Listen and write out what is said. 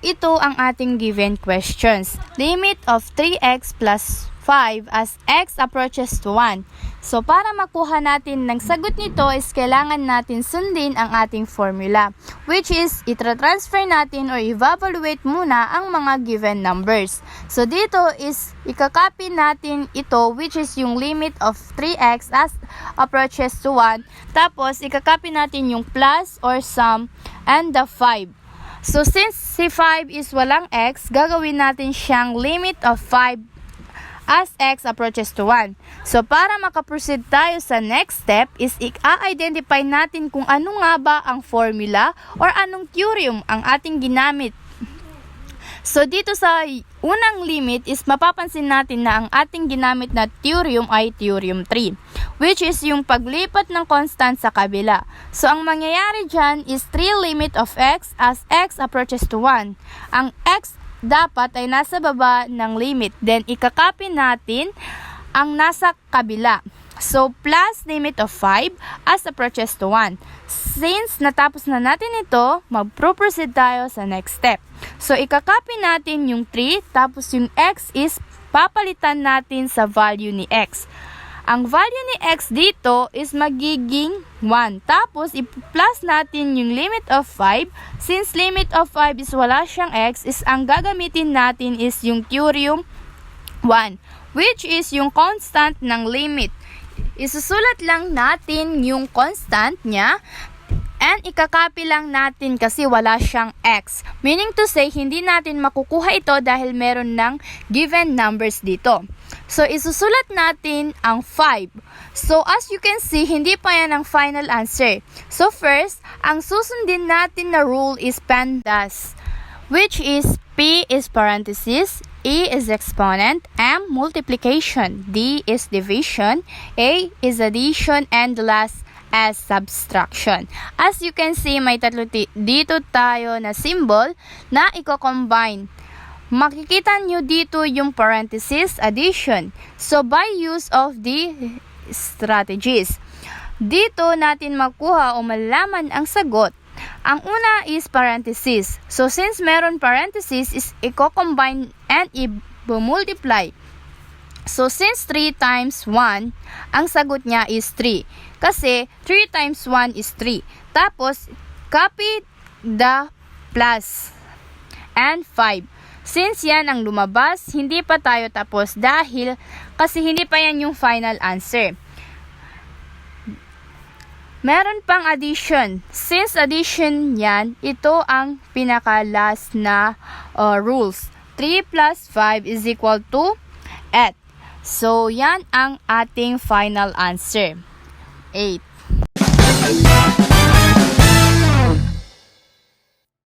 ito ang ating given questions. Limit of 3x plus 5 as x approaches to 1. So, para makuha natin ng sagot nito is kailangan natin sundin ang ating formula, which is itra-transfer natin or evaluate muna ang mga given numbers. So, dito is ikakopy natin ito, which is yung limit of 3x as approaches to 1. Tapos, ikakopy natin yung plus or sum and the 5. So, since si 5 is walang x, gagawin natin siyang limit of 5 as x approaches to 1. So, para makaproceed tayo sa next step is i-identify natin kung ano nga ba ang formula or anong theorem ang ating ginamit. So, dito sa unang limit is mapapansin natin na ang ating ginamit na theorem ay theorem 3, which is yung paglipat ng constant sa kabila. So, ang mangyayari dyan is 3 limit of x as x approaches to 1. Ang x dapat ay nasa baba ng limit. Then, ikakopy natin ang nasa kabila. So, plus limit of 5 as approaches to 1. Since natapos na natin ito, mag-proceed tayo sa next step. So, ikakopy natin yung 3, tapos yung x is papalitan natin sa value ni x. Ang value ni x dito is magiging 1. Tapos, i-plus natin yung limit of 5. Since limit of 5 is wala siyang x, is ang gagamitin natin is yung theorem 1, which is yung constant ng limit. Isusulat lang natin yung constant niya and ikakopy lang natin kasi wala siyang x. Meaning to say, hindi natin makukuha ito dahil meron ng given numbers dito. So, isusulat natin ang 5. So, as you can see, hindi pa yan ang final answer. So, first, ang susundin natin na rule is PEMDAS, which is P is parenthesis, E is exponent, M multiplication, D is division, A is addition, and last as subtraction. As you can see, may tatlo dito tayo na symbol na i-combine. Makikita nyo dito yung parenthesis, addition. So, by use of the strategies, dito natin makuha o malaman ang sagot. Ang una is parenthesis. So, since meron parenthesis, is i-combine and i-multiply. So, since 3 times 1, ang sagot niya is 3. Kasi, 3 times 1 is 3. Tapos, copy the plus and 5. Since yan ang lumabas, hindi pa tayo tapos dahil kasi hindi pa yan yung final answer. Meron pang addition. Since addition yan, ito ang pinaka-last na rules. 3 plus 5 is equal to 8. So, yan ang ating final answer. 8.